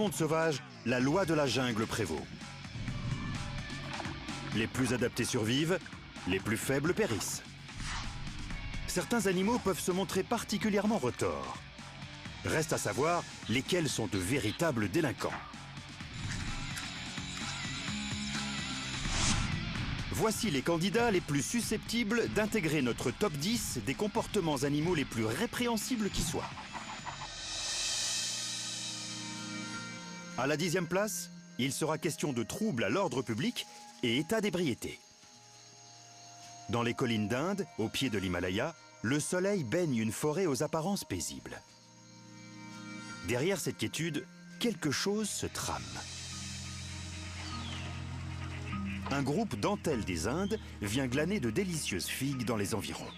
monde sauvage, la loi de la jungle prévaut. Les plus adaptés survivent, les plus faibles périssent. Certains animaux peuvent se montrer particulièrement retors. Reste à savoir lesquels sont de véritables délinquants. Voici les candidats les plus susceptibles d'intégrer notre top 10 des comportements animaux les plus répréhensibles qui soient. À la 10e place, il sera question de troubles à l'ordre public et état d'ébriété. Dans les collines d'Inde, au pied de l'Himalaya, le soleil baigne une forêt aux apparences paisibles. Derrière cette quiétude, quelque chose se trame. Un groupe dentelles des Indes vient glaner de délicieuses figues dans les environs.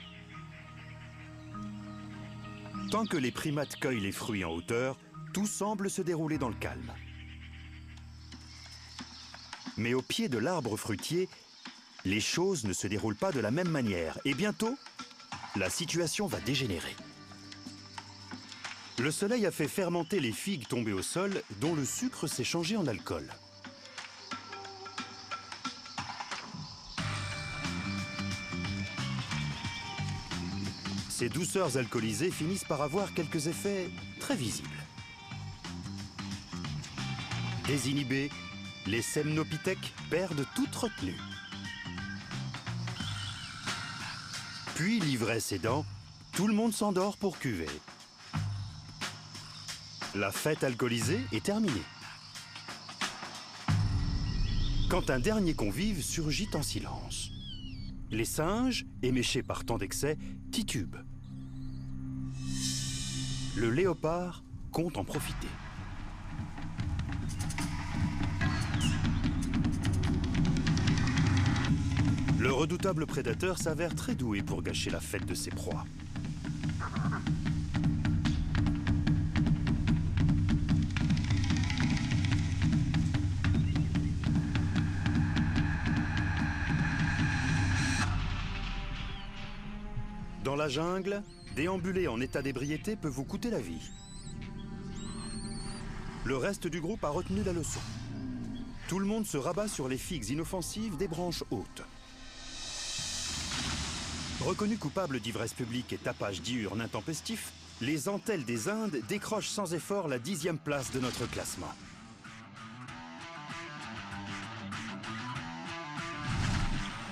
Tant que les primates cueillent les fruits en hauteur, tout semble se dérouler dans le calme. Mais au pied de l'arbre fruitier, les choses ne se déroulent pas de la même manière et bientôt, la situation va dégénérer. Le soleil a fait fermenter les figues tombées au sol dont le sucre s'est changé en alcool. Ces douceurs alcoolisées finissent par avoir quelques effets très visibles. Désinhibés, les semnopithèques perdent toute retenue. Puis, l'ivresse aidant, tout le monde s'endort pour cuver. La fête alcoolisée est terminée. Quand un dernier convive surgit en silence. Les singes, éméchés par tant d'excès, titubent. Le léopard compte en profiter. Le redoutable prédateur s'avère très doué pour gâcher la fête de ses proies. Dans la jungle, déambuler en état d'ébriété peut vous coûter la vie. Le reste du groupe a retenu la leçon. Tout le monde se rabat sur les figues inoffensives des branches hautes. Reconnus coupables d'ivresse publique et tapage diurne intempestif, les dentelles des Indes décrochent sans effort la 10e place de notre classement.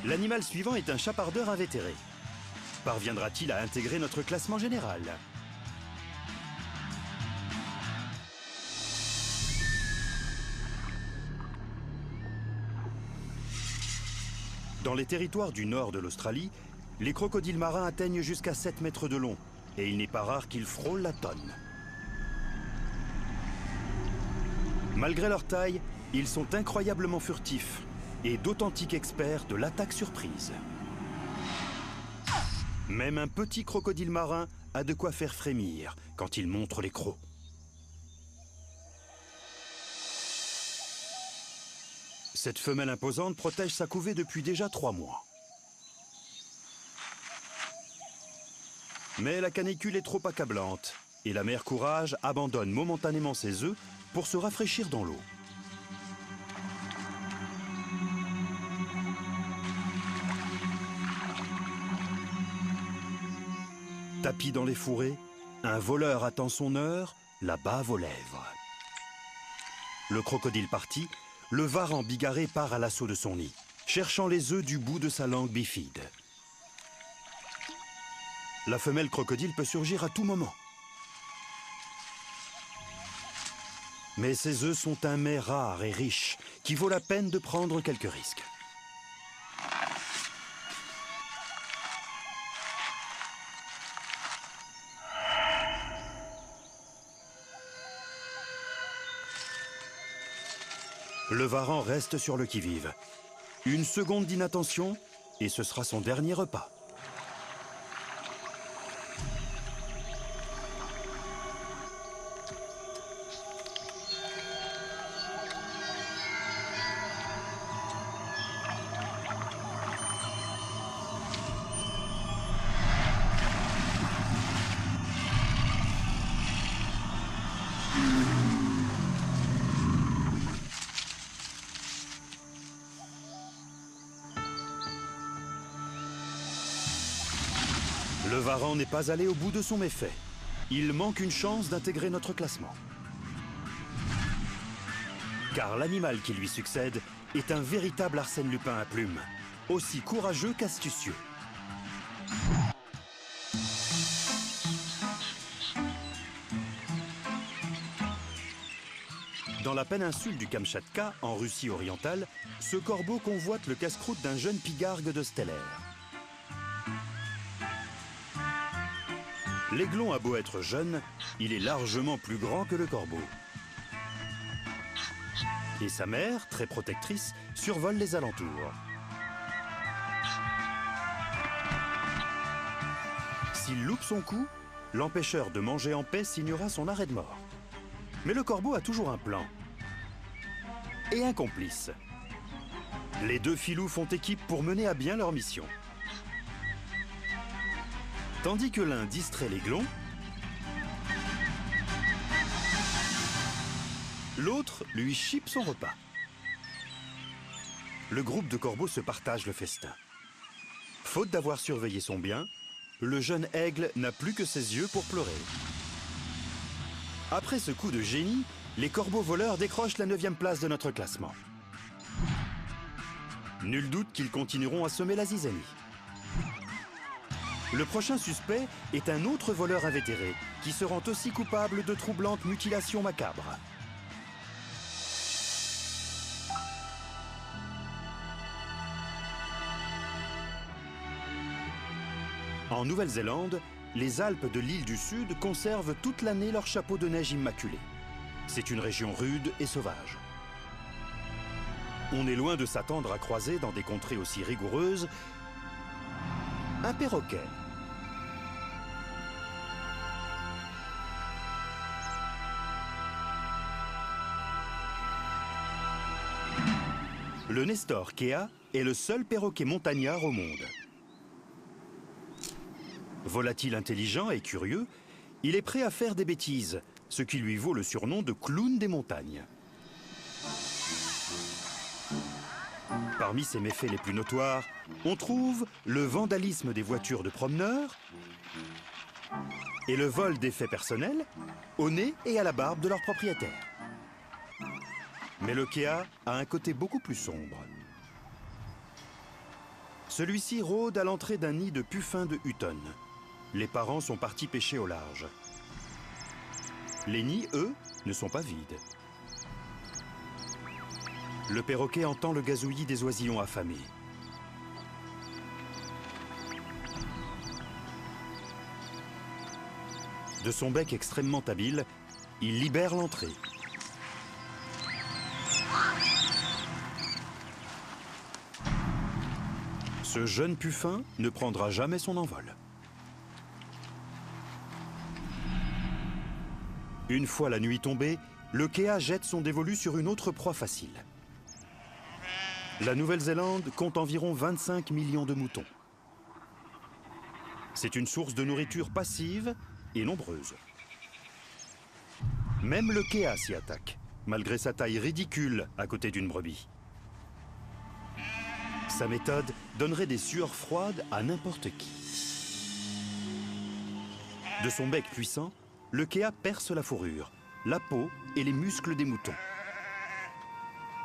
L'animal suivant est un chapardeur invétéré. Parviendra-t-il à intégrer notre classement général? Dans les territoires du nord de l'Australie, les crocodiles marins atteignent jusqu'à 7 mètres de long, et il n'est pas rare qu'ils frôlent la tonne. Malgré leur taille, ils sont incroyablement furtifs et d'authentiques experts de l'attaque surprise. Même un petit crocodile marin a de quoi faire frémir quand il montre les crocs. Cette femelle imposante protège sa couvée depuis déjà 3 mois. Mais la canicule est trop accablante et la mère courage abandonne momentanément ses œufs pour se rafraîchir dans l'eau. Tapi dans les fourrés, un voleur attend son heure, la bave aux lèvres. Le crocodile parti, le varan bigarré part à l'assaut de son nid, cherchant les œufs du bout de sa langue bifide. La femelle crocodile peut surgir à tout moment. Mais ces œufs sont un mets rare et riche, qui vaut la peine de prendre quelques risques. Le varan reste sur le qui-vive. Une seconde d'inattention, et ce sera son dernier repas. Le Varan n'est pas allé au bout de son méfait. Il manque une chance d'intégrer notre classement. Car l'animal qui lui succède est un véritable Arsène Lupin à plumes, aussi courageux qu'astucieux. Dans la péninsule du Kamtchatka, en Russie orientale, ce corbeau convoite le casse-croûte d'un jeune pigargue de Stellaire. L'aiglon a beau être jeune, il est largement plus grand que le corbeau. Et sa mère, très protectrice, survole les alentours. S'il loupe son coup, l'empêcheur de manger en paix signera son arrêt de mort. Mais le corbeau a toujours un plan. Et un complice. Les deux filous font équipe pour mener à bien leur mission. Tandis que l'un distrait l'aiglon, l'autre lui chipe son repas. Le groupe de corbeaux se partage le festin. Faute d'avoir surveillé son bien, le jeune aigle n'a plus que ses yeux pour pleurer. Après ce coup de génie, les corbeaux voleurs décrochent la 9e place de notre classement. Nul doute qu'ils continueront à semer la zizanie. Le prochain suspect est un autre voleur invétéré, qui se rend aussi coupable de troublantes mutilations macabres. En Nouvelle-Zélande, les Alpes de l'île du Sud conservent toute l'année leur chapeau de neige immaculé. C'est une région rude et sauvage. On est loin de s'attendre à croiser dans des contrées aussi rigoureuses un perroquet. Le Nestor Kea est le seul perroquet montagnard au monde. Volatile, intelligent et curieux, il est prêt à faire des bêtises, ce qui lui vaut le surnom de clown des montagnes. Parmi ses méfaits les plus notoires, on trouve le vandalisme des voitures de promeneurs et le vol d'effets personnels au nez et à la barbe de leurs propriétaires. Mais le Kea a un côté beaucoup plus sombre. Celui-ci rôde à l'entrée d'un nid de puffins de Hutton. Les parents sont partis pêcher au large. Les nids, eux, ne sont pas vides. Le perroquet entend le gazouillis des oisillons affamés. De son bec extrêmement habile, il libère l'entrée. Ce jeune puffin ne prendra jamais son envol. Une fois la nuit tombée, le Kea jette son dévolu sur une autre proie facile. La Nouvelle-Zélande compte environ 25 millions de moutons. C'est une source de nourriture passive et nombreuse. Même le Kea s'y attaque, malgré sa taille ridicule à côté d'une brebis. Sa méthode donnerait des sueurs froides à n'importe qui. De son bec puissant, le Kea perce la fourrure, la peau et les muscles des moutons.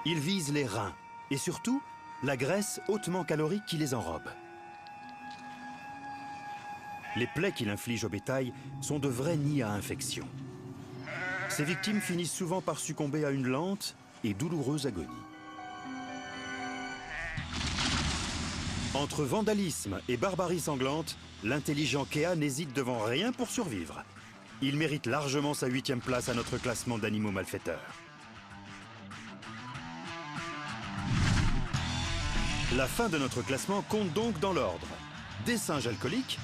Il vise les reins et surtout la graisse hautement calorique qui les enrobe. Les plaies qu'il inflige au bétail sont de vrais nids à infection. Ses victimes finissent souvent par succomber à une lente et douloureuse agonie. Entre vandalisme et barbarie sanglante, l'intelligent Kea n'hésite devant rien pour survivre. Il mérite largement sa 8e place à notre classement d'animaux malfaiteurs. La fin de notre classement compte donc dans l'ordre des singes alcooliques,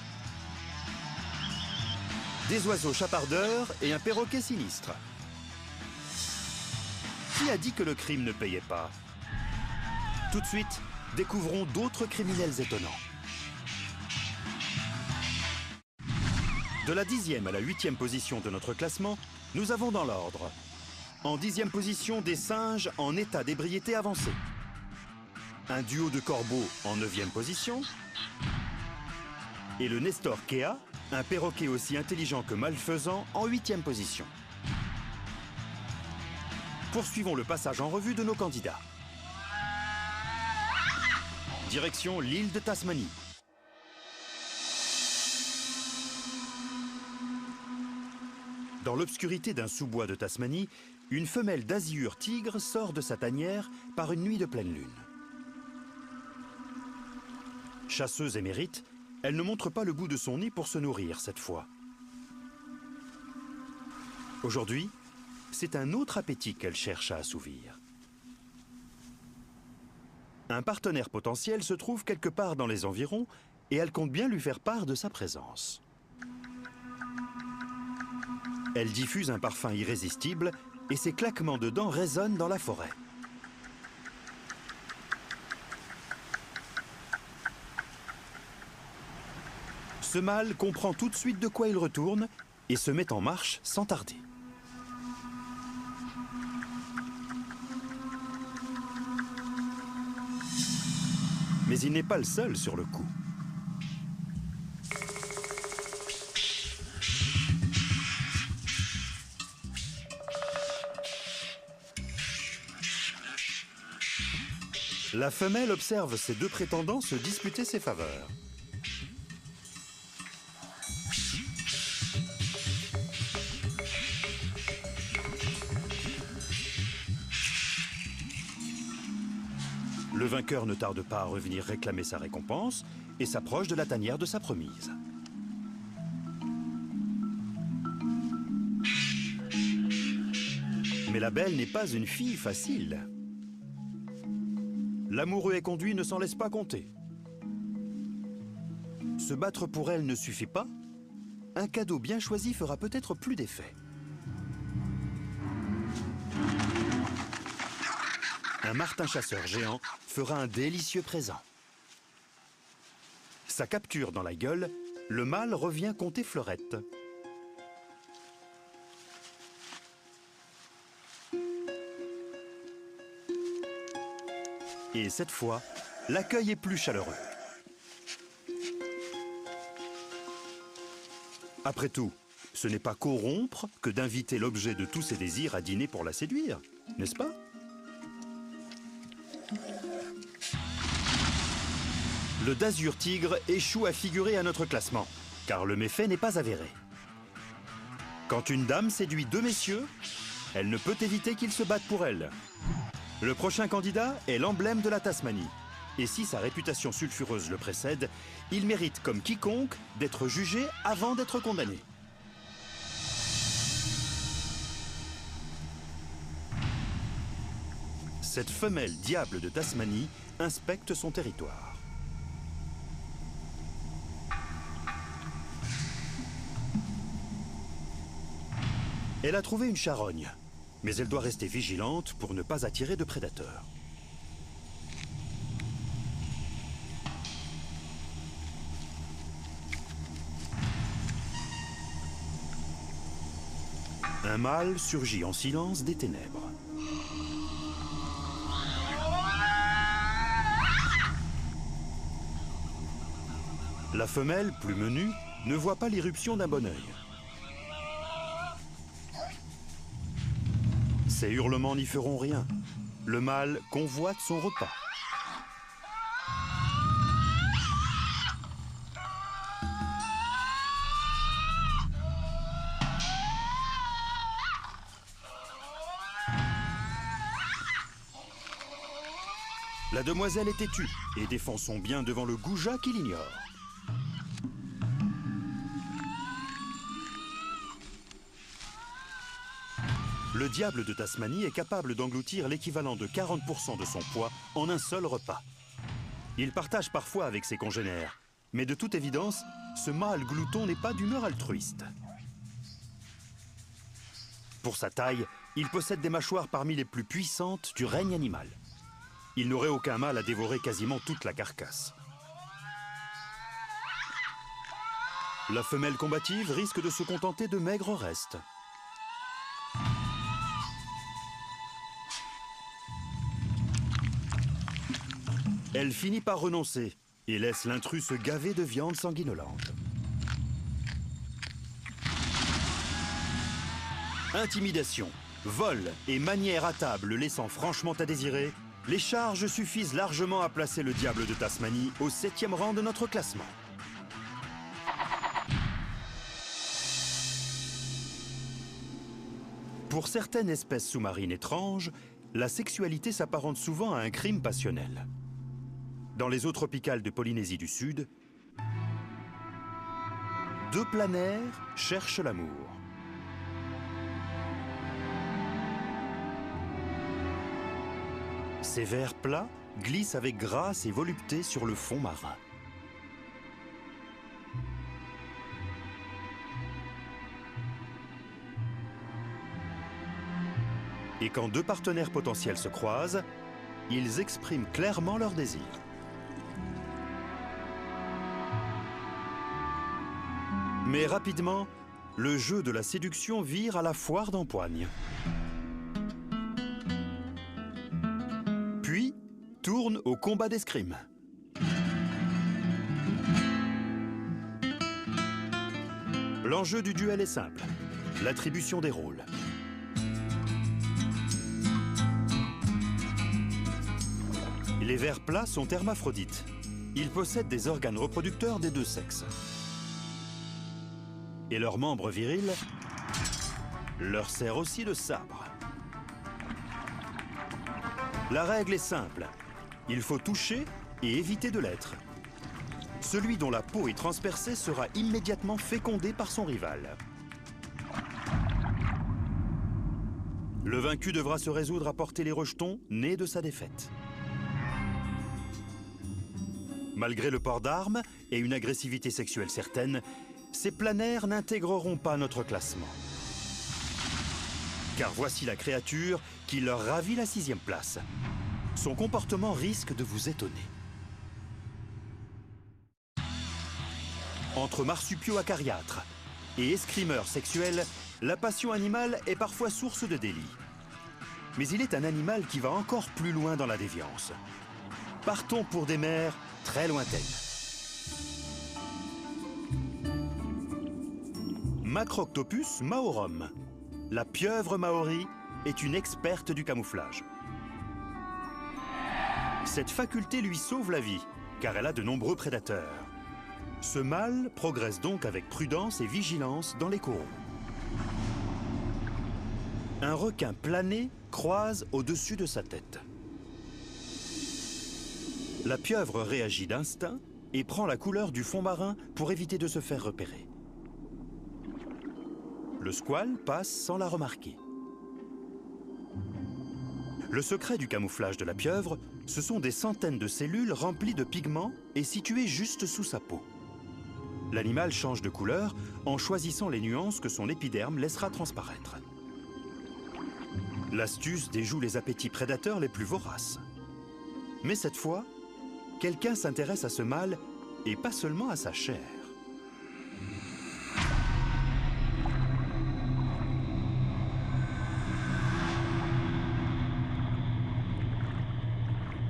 des oiseaux chapardeurs et un perroquet sinistre. Qui a dit que le crime ne payait pas? Tout de suite, découvrons d'autres criminels étonnants. De la 10e à la 8e position de notre classement, nous avons dans l'ordre. En 10e position, des singes en état d'ébriété avancée. Un duo de corbeaux en 9e position. Et le Nestor Kea, un perroquet aussi intelligent que malfaisant, en 8e position. Poursuivons le passage en revue de nos candidats. Direction l'île de Tasmanie. Dans l'obscurité d'un sous-bois de Tasmanie, une femelle d'azur tigre sort de sa tanière par une nuit de pleine lune. Chasseuse émérite, elle ne montre pas le bout de son nez pour se nourrir cette fois. Aujourd'hui, c'est un autre appétit qu'elle cherche à assouvir. Un partenaire potentiel se trouve quelque part dans les environs et elle compte bien lui faire part de sa présence. Elle diffuse un parfum irrésistible et ses claquements de dents résonnent dans la forêt. Ce mâle comprend tout de suite de quoi il retourne et se met en marche sans tarder. Mais il n'est pas le seul sur le coup. La femelle observe ses deux prétendants se disputer ses faveurs. Le vainqueur ne tarde pas à revenir réclamer sa récompense et s'approche de la tanière de sa promise. Mais la belle n'est pas une fille facile. L'amoureux et conduit ne s'en laisse pas compter. Se battre pour elle ne suffit pas. Un cadeau bien choisi fera peut-être plus d'effet. Un martin chasseur géant fera un délicieux présent. Sa capture dans la gueule, le mâle revient compter fleurette. Et cette fois, l'accueil est plus chaleureux. Après tout, ce n'est pas corrompre que d'inviter l'objet de tous ses désirs à dîner pour la séduire, n'est-ce pas? Le d'azur tigre échoue à figurer à notre classement, car le méfait n'est pas avéré. Quand une dame séduit deux messieurs, elle ne peut éviter qu'ils se battent pour elle. Le prochain candidat est l'emblème de la Tasmanie. Et si sa réputation sulfureuse le précède, il mérite, comme quiconque, d'être jugé avant d'être condamné. Cette femelle diable de Tasmanie inspecte son territoire. Elle a trouvé une charogne, mais elle doit rester vigilante pour ne pas attirer de prédateurs. Un mâle surgit en silence des ténèbres. La femelle, plus menue, ne voit pas l'irruption d'un bon œil. Ses hurlements n'y feront rien. Le mâle convoite son repas. La demoiselle est têtue et défend son bien devant le goujat qui l'ignore. Le diable de Tasmanie est capable d'engloutir l'équivalent de 40% de son poids en un seul repas. Il partage parfois avec ses congénères, mais de toute évidence, ce mâle glouton n'est pas d'humeur altruiste. Pour sa taille, il possède des mâchoires parmi les plus puissantes du règne animal. Il n'aurait aucun mal à dévorer quasiment toute la carcasse. La femelle combative risque de se contenter de maigres restes. Elle finit par renoncer, et laisse l'intrus se gaver de viande sanguinolente. Intimidation, vol et manière à table laissant franchement à désirer, les charges suffisent largement à placer le diable de Tasmanie au 7e rang de notre classement. Pour certaines espèces sous-marines étranges, la sexualité s'apparente souvent à un crime passionnel. Dans les eaux tropicales de Polynésie du Sud, 2 planaires cherchent l'amour. Ces vers plats glissent avec grâce et volupté sur le fond marin. Et quand 2 partenaires potentiels se croisent, ils expriment clairement leur désir. Mais rapidement, le jeu de la séduction vire à la foire d'empoigne. Puis, tourne au combat d'escrime. L'enjeu du duel est simple, l'attribution des rôles. Les vers plats sont hermaphrodites. Ils possèdent des organes reproducteurs des 2 sexes. Et leur membre viril leur sert aussi de sabre. La règle est simple. Il faut toucher et éviter de l'être. Celui dont la peau est transpercée sera immédiatement fécondé par son rival. Le vaincu devra se résoudre à porter les rejetons nés de sa défaite. Malgré le port d'armes et une agressivité sexuelle certaine, ces planaires n'intégreront pas notre classement. Car voici la créature qui leur ravit la 6e place. Son comportement risque de vous étonner. Entre marsupiaux acariâtres et escrimeurs sexuels, la passion animale est parfois source de délit. Mais il est un animal qui va encore plus loin dans la déviance. Partons pour des mers très lointaines. Macroctopus maorum. La pieuvre maori est une experte du camouflage. Cette faculté lui sauve la vie, car elle a de nombreux prédateurs. Ce mâle progresse donc avec prudence et vigilance dans les coraux. Un requin plané croise au-dessus de sa tête. La pieuvre réagit d'instinct et prend la couleur du fond marin pour éviter de se faire repérer. Le squale passe sans la remarquer. Le secret du camouflage de la pieuvre, ce sont des centaines de cellules remplies de pigments et situées juste sous sa peau. L'animal change de couleur en choisissant les nuances que son épiderme laissera transparaître. L'astuce déjoue les appétits prédateurs les plus voraces. Mais cette fois, quelqu'un s'intéresse à ce mâle et pas seulement à sa chair.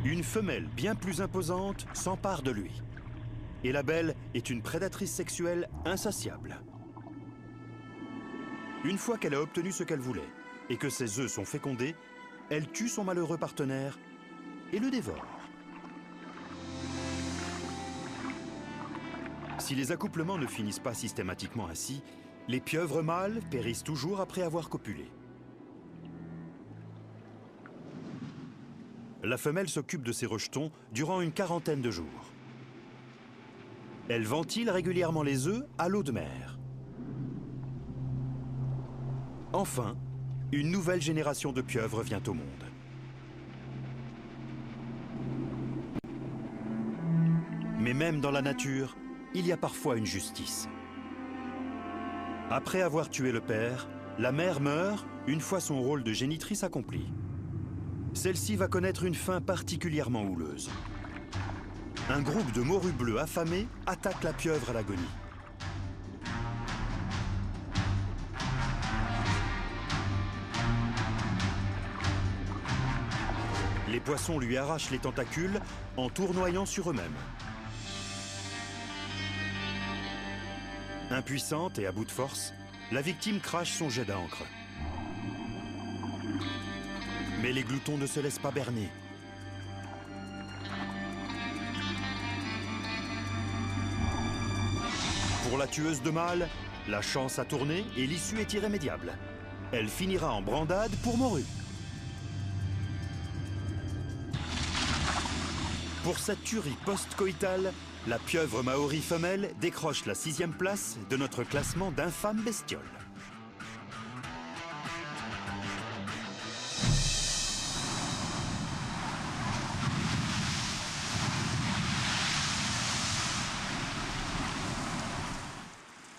Une femelle bien plus imposante s'empare de lui. Et la belle est une prédatrice sexuelle insatiable. Une fois qu'elle a obtenu ce qu'elle voulait et que ses œufs sont fécondés, elle tue son malheureux partenaire et le dévore. Si les accouplements ne finissent pas systématiquement ainsi, les pieuvres mâles périssent toujours après avoir copulé. La femelle s'occupe de ses rejetons durant une quarantaine de jours. Elle ventile régulièrement les œufs à l'eau de mer. Enfin, une nouvelle génération de pieuvres vient au monde. Mais même dans la nature, il y a parfois une justice. Après avoir tué le père, la mère meurt une fois son rôle de génitrice accompli. Celle-ci va connaître une fin particulièrement houleuse. Un groupe de morues bleues affamés attaque la pieuvre à l'agonie. Les poissons lui arrachent les tentacules en tournoyant sur eux-mêmes. Impuissante et à bout de force, la victime crache son jet d'encre. Mais les gloutons ne se laissent pas berner. Pour la tueuse de mâles, la chance a tourné et l'issue est irrémédiable. Elle finira en brandade pour morue. Pour sa tuerie post-coïtale, la pieuvre maori femelle décroche la 6e place de notre classement d'infâmes bestioles.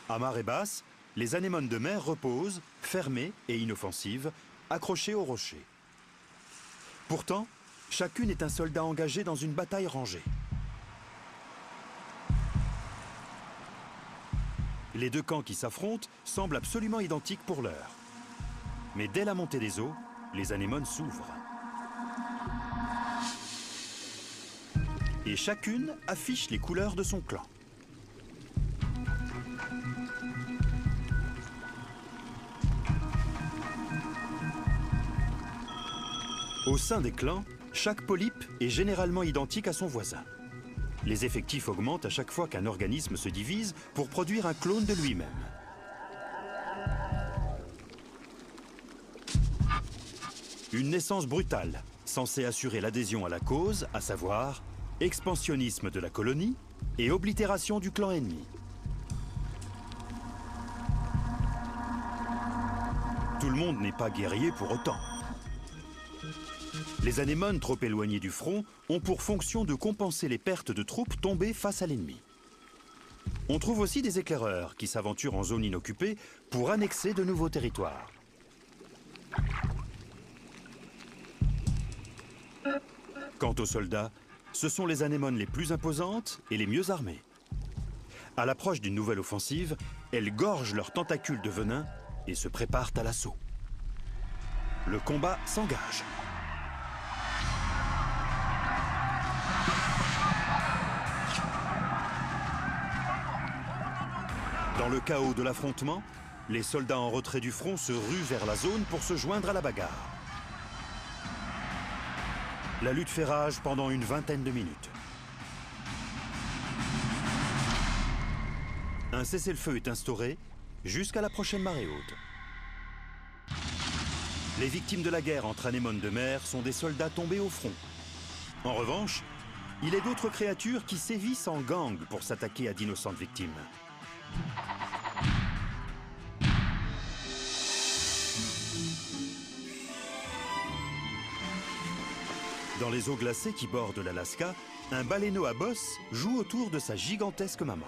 À marée basse, les anémones de mer reposent, fermées et inoffensives, accrochées au rocher. Pourtant, chacune est un soldat engagé dans une bataille rangée. Les deux camps qui s'affrontent semblent absolument identiques pour l'heure. Mais dès la montée des eaux, les anémones s'ouvrent. Et chacune affiche les couleurs de son clan. Au sein des clans, chaque polype est généralement identique à son voisin. Les effectifs augmentent à chaque fois qu'un organisme se divise pour produire un clone de lui-même. Une naissance brutale, censée assurer l'adhésion à la cause, à savoir expansionnisme de la colonie et oblitération du clan ennemi. Tout le monde n'est pas guerrier pour autant. Les anémones trop éloignées du front ont pour fonction de compenser les pertes de troupes tombées face à l'ennemi. On trouve aussi des éclaireurs qui s'aventurent en zone inoccupée pour annexer de nouveaux territoires. Quant aux soldats, ce sont les anémones les plus imposantes et les mieux armées. À l'approche d'une nouvelle offensive, elles gorgent leurs tentacules de venin et se préparent à l'assaut. Le combat s'engage. Dans le chaos de l'affrontement, les soldats en retrait du front se ruent vers la zone pour se joindre à la bagarre. La lutte fait rage pendant une vingtaine de minutes. Un cessez-le-feu est instauré jusqu'à la prochaine marée haute. Les victimes de la guerre entre anémones de mer sont des soldats tombés au front. En revanche, il est d'autres créatures qui sévissent en gang pour s'attaquer à d'innocentes victimes. Dans les eaux glacées qui bordent l'Alaska, un baleineau à bosse joue autour de sa gigantesque maman.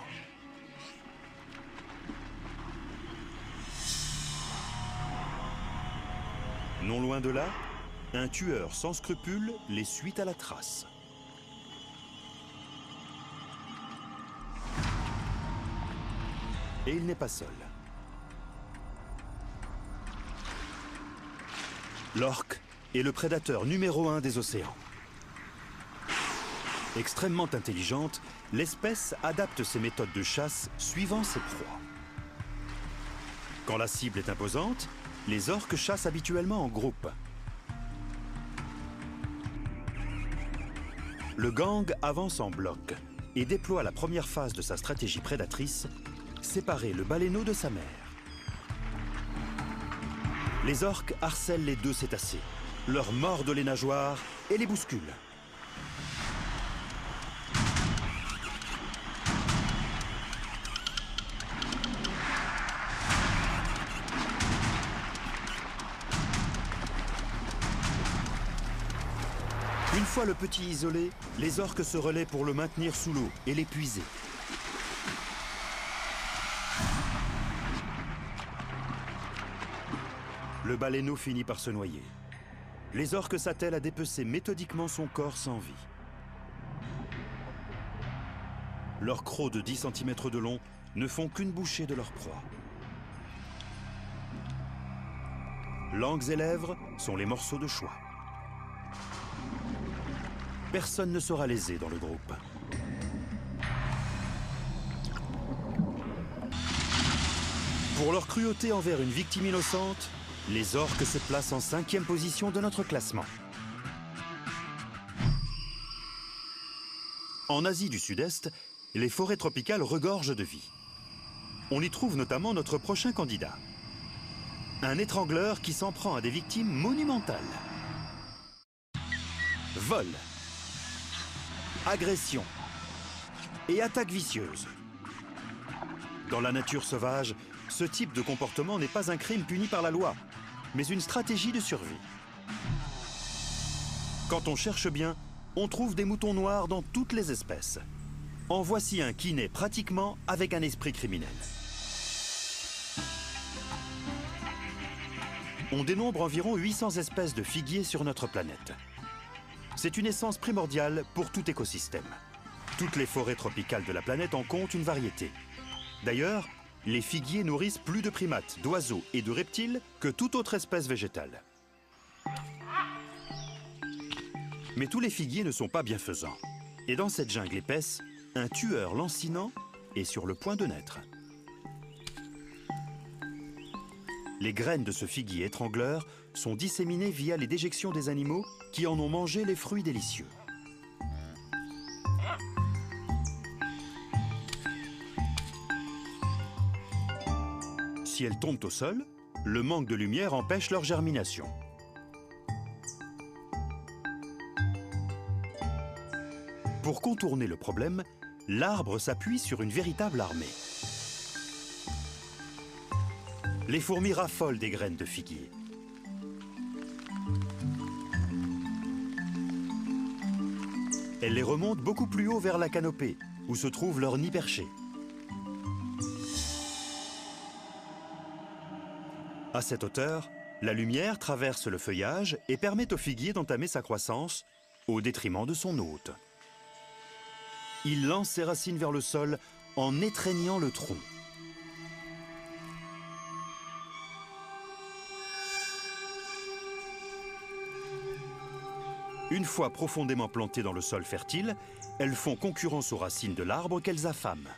Non loin de là, un tueur sans scrupules les suit à la trace. Et il n'est pas seul. L'orque est le prédateur numéro 1 des océans. Extrêmement intelligente, l'espèce adapte ses méthodes de chasse suivant ses proies. Quand la cible est imposante, les orques chassent habituellement en groupe. Le gang avance en bloc et déploie la première phase de sa stratégie prédatrice, séparer le baleineau de sa mère. Les orques harcèlent les deux cétacés, leur mordent les nageoires et les bousculent. Une fois le petit isolé, les orques se relaient pour le maintenir sous l'eau et l'épuiser. Le baleineau finit par se noyer. Les orques s'attellent à dépecer méthodiquement son corps sans vie. Leurs crocs de 10 cm de long ne font qu'une bouchée de leur proie. Langues et lèvres sont les morceaux de choix. Personne ne sera lésé dans le groupe. Pour leur cruauté envers une victime innocente, les orques se placent en 5e position de notre classement. En Asie du Sud-Est, les forêts tropicales regorgent de vie. On y trouve notamment notre prochain candidat. Un étrangleur qui s'en prend à des victimes monumentales. Vol, agression et attaque vicieuse. Dans la nature sauvage, ce type de comportement n'est pas un crime puni par la loi, mais une stratégie de survie. Quand on cherche bien, on trouve des moutons noirs dans toutes les espèces. En voici un qui naît pratiquement avec un esprit criminel. On dénombre environ 800 espèces de figuiers sur notre planète. C'est une essence primordiale pour tout écosystème. Toutes les forêts tropicales de la planète en comptent une variété. D'ailleurs, les figuiers nourrissent plus de primates, d'oiseaux et de reptiles que toute autre espèce végétale. Mais tous les figuiers ne sont pas bienfaisants. Et dans cette jungle épaisse, un tueur lancinant est sur le point de naître. Les graines de ce figuier étrangleur sont disséminées via les déjections des animaux qui en ont mangé les fruits délicieux. Si elles tombent au sol, le manque de lumière empêche leur germination. Pour contourner le problème, l'arbre s'appuie sur une véritable armée. Les fourmis raffolent des graines de figuier. Elles les remontent beaucoup plus haut vers la canopée, où se trouve leur nid perché. À cette hauteur, la lumière traverse le feuillage et permet au figuier d'entamer sa croissance au détriment de son hôte. Il lance ses racines vers le sol en étreignant le tronc. Une fois profondément plantées dans le sol fertile, elles font concurrence aux racines de l'arbre qu'elles affament.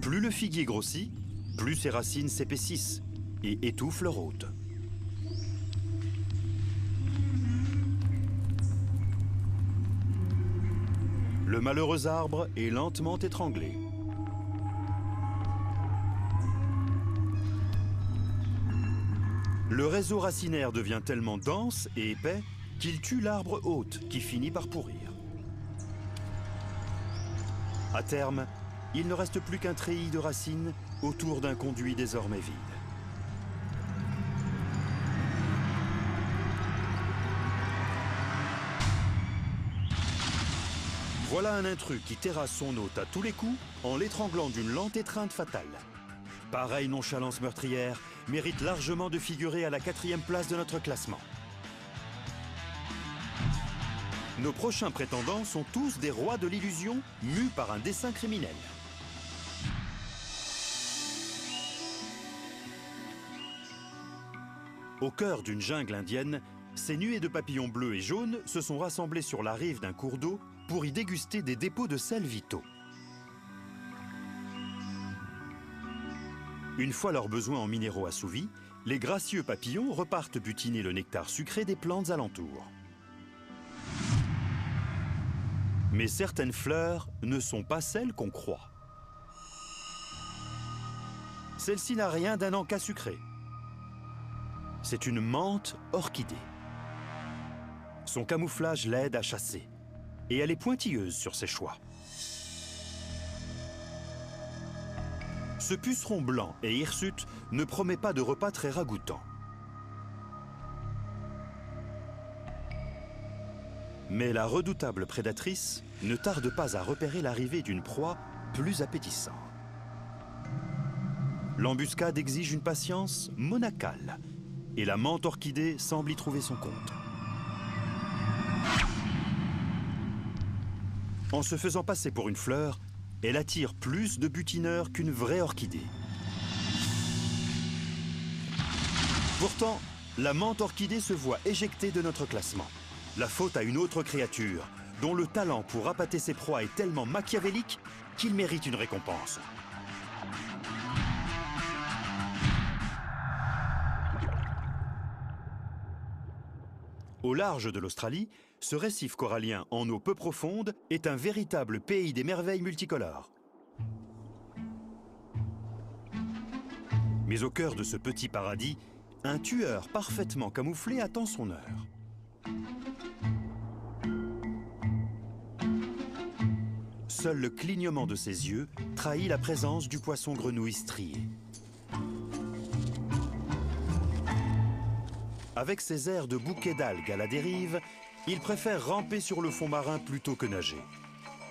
Plus le figuier grossit, plus ses racines s'épaississent et étouffent leur hôte. Le malheureux arbre est lentement étranglé. Le réseau racinaire devient tellement dense et épais qu'il tue l'arbre hôte qui finit par pourrir. À terme, il ne reste plus qu'un treillis de racines autour d'un conduit désormais vide. Voilà un intrus qui terrasse son hôte à tous les coups en l'étranglant d'une lente étreinte fatale. Pareille nonchalance meurtrière mérite largement de figurer à la 4e place de notre classement. Nos prochains prétendants sont tous des rois de l'illusion mus par un dessein criminel. Au cœur d'une jungle indienne, ces nuées de papillons bleus et jaunes se sont rassemblés sur la rive d'un cours d'eau pour y déguster des dépôts de sel vitaux. Une fois leurs besoins en minéraux assouvis, les gracieux papillons repartent butiner le nectar sucré des plantes alentours. Mais certaines fleurs ne sont pas celles qu'on croit. Celle-ci n'a rien d'un encas sucré. C'est une menthe orchidée. Son camouflage l'aide à chasser, et elle est pointilleuse sur ses choix. Ce puceron blanc et hirsute ne promet pas de repas très ragoûtant. Mais la redoutable prédatrice ne tarde pas à repérer l'arrivée d'une proie plus appétissante. L'embuscade exige une patience monacale, et la menthe orchidée semble y trouver son compte. En se faisant passer pour une fleur, elle attire plus de butineurs qu'une vraie orchidée. Pourtant, la menthe orchidée se voit éjectée de notre classement. La faute à une autre créature, dont le talent pour appâter ses proies est tellement machiavélique qu'il mérite une récompense. Au large de l'Australie, ce récif corallien en eau peu profonde est un véritable pays des merveilles multicolores. Mais au cœur de ce petit paradis, un tueur parfaitement camouflé attend son heure. Seul le clignement de ses yeux trahit la présence du poisson grenouille strié. Avec ses airs de bouquet d'algues à la dérive, il préfère ramper sur le fond marin plutôt que nager.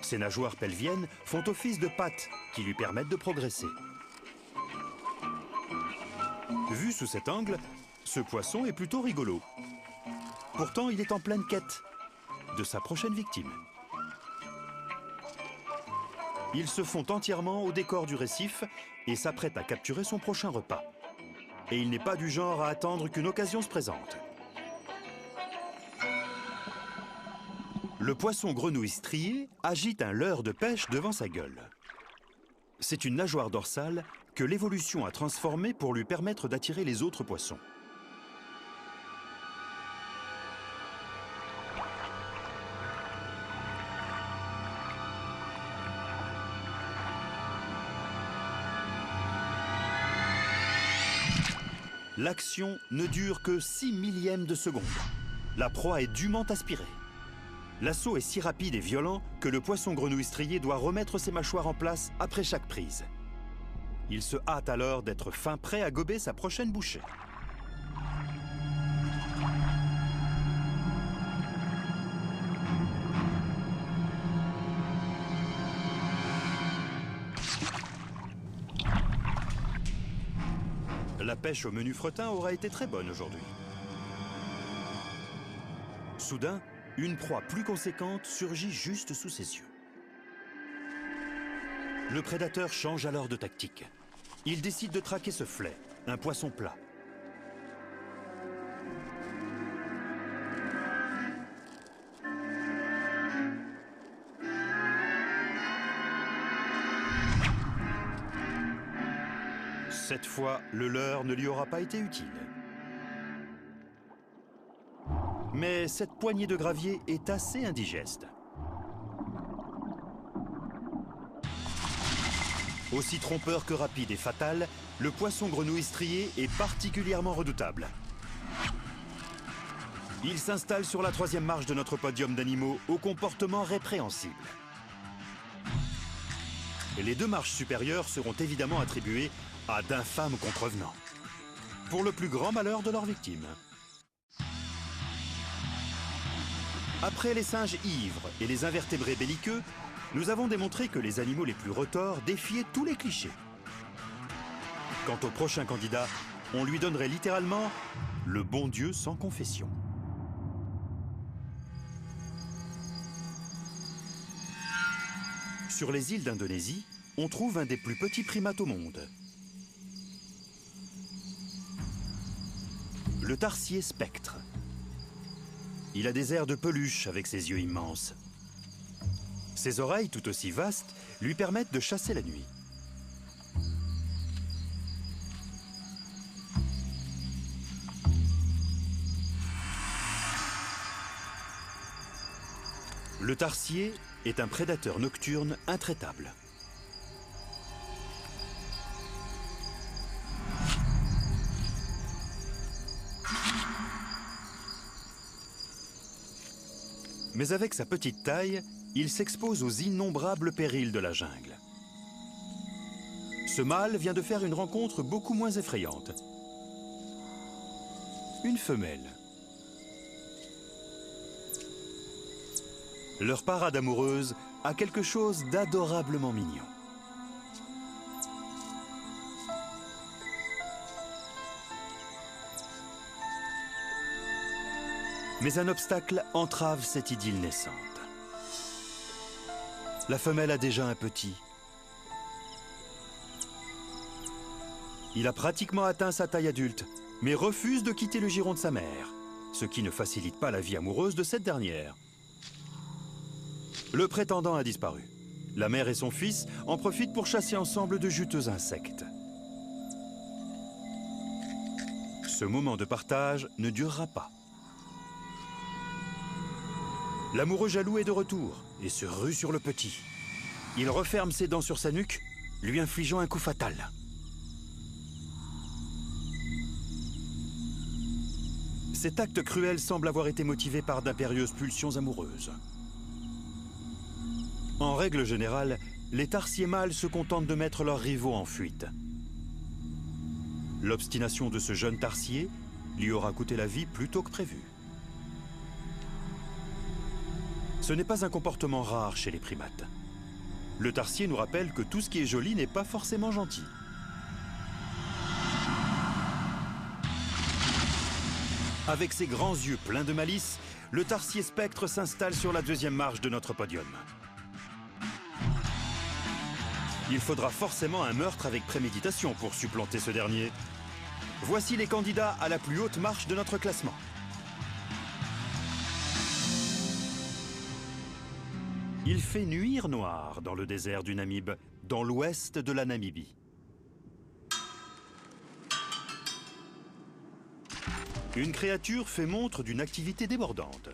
Ses nageoires pelviennes font office de pattes qui lui permettent de progresser. Vu sous cet angle, ce poisson est plutôt rigolo. Pourtant, il est en pleine quête de sa prochaine victime. Il se fond entièrement au décor du récif et s'apprête à capturer son prochain repas. Et il n'est pas du genre à attendre qu'une occasion se présente. Le poisson grenouille strié agite un leurre de pêche devant sa gueule. C'est une nageoire dorsale que l'évolution a transformée pour lui permettre d'attirer les autres poissons. L'action ne dure que 6 millièmes de seconde. La proie est dûment aspirée. L'assaut est si rapide et violent que le poisson grenouille strié doit remettre ses mâchoires en place après chaque prise. Il se hâte alors d'être fin prêt à gober sa prochaine bouchée. La pêche au menu fretin aura été très bonne aujourd'hui. Soudain, une proie plus conséquente surgit juste sous ses yeux. Le prédateur change alors de tactique. Il décide de traquer ce flet, un poisson plat. Cette fois, le leurre ne lui aura pas été utile. Mais cette poignée de gravier est assez indigeste. Aussi trompeur que rapide et fatal, le poisson grenouille strié est particulièrement redoutable. Il s'installe sur la 3e marche de notre podium d'animaux au comportement répréhensible. Et les 2 marches supérieures seront évidemment attribuées à d'infâmes contrevenants, pour le plus grand malheur de leurs victimes. Après les singes ivres et les invertébrés belliqueux, nous avons démontré que les animaux les plus retors défiaient tous les clichés. Quant au prochain candidat, on lui donnerait littéralement le bon Dieu sans confession. Sur les îles d'Indonésie, on trouve un des plus petits primates au monde. Le tarsier spectre. Il a des airs de peluche avec ses yeux immenses. Ses oreilles, tout aussi vastes, lui permettent de chasser la nuit. Le tarsier est un prédateur nocturne intraitable. Mais avec sa petite taille, il s'expose aux innombrables périls de la jungle. Ce mâle vient de faire une rencontre beaucoup moins effrayante. Une femelle. Leur parade amoureuse a quelque chose d'adorablement mignon. Mais un obstacle entrave cette idylle naissante. La femelle a déjà un petit. Il a pratiquement atteint sa taille adulte, mais refuse de quitter le giron de sa mère, ce qui ne facilite pas la vie amoureuse de cette dernière. Le prétendant a disparu. La mère et son fils en profitent pour chasser ensemble de juteux insectes. Ce moment de partage ne durera pas. L'amoureux jaloux est de retour et se rue sur le petit. Il referme ses dents sur sa nuque, lui infligeant un coup fatal. Cet acte cruel semble avoir été motivé par d'impérieuses pulsions amoureuses. En règle générale, les tarsiers mâles se contentent de mettre leurs rivaux en fuite. L'obstination de ce jeune tarsier lui aura coûté la vie plus tôt que prévu. Ce n'est pas un comportement rare chez les primates. Le tarsier nous rappelle que tout ce qui est joli n'est pas forcément gentil. Avec ses grands yeux pleins de malice, le tarsier spectre s'installe sur la deuxième marche de notre podium. Il faudra forcément un meurtre avec préméditation pour supplanter ce dernier. Voici les candidats à la plus haute marche de notre classement. Il fait nuire noir dans le désert du Namibe, dans l'ouest de la Namibie. Une créature fait montre d'une activité débordante.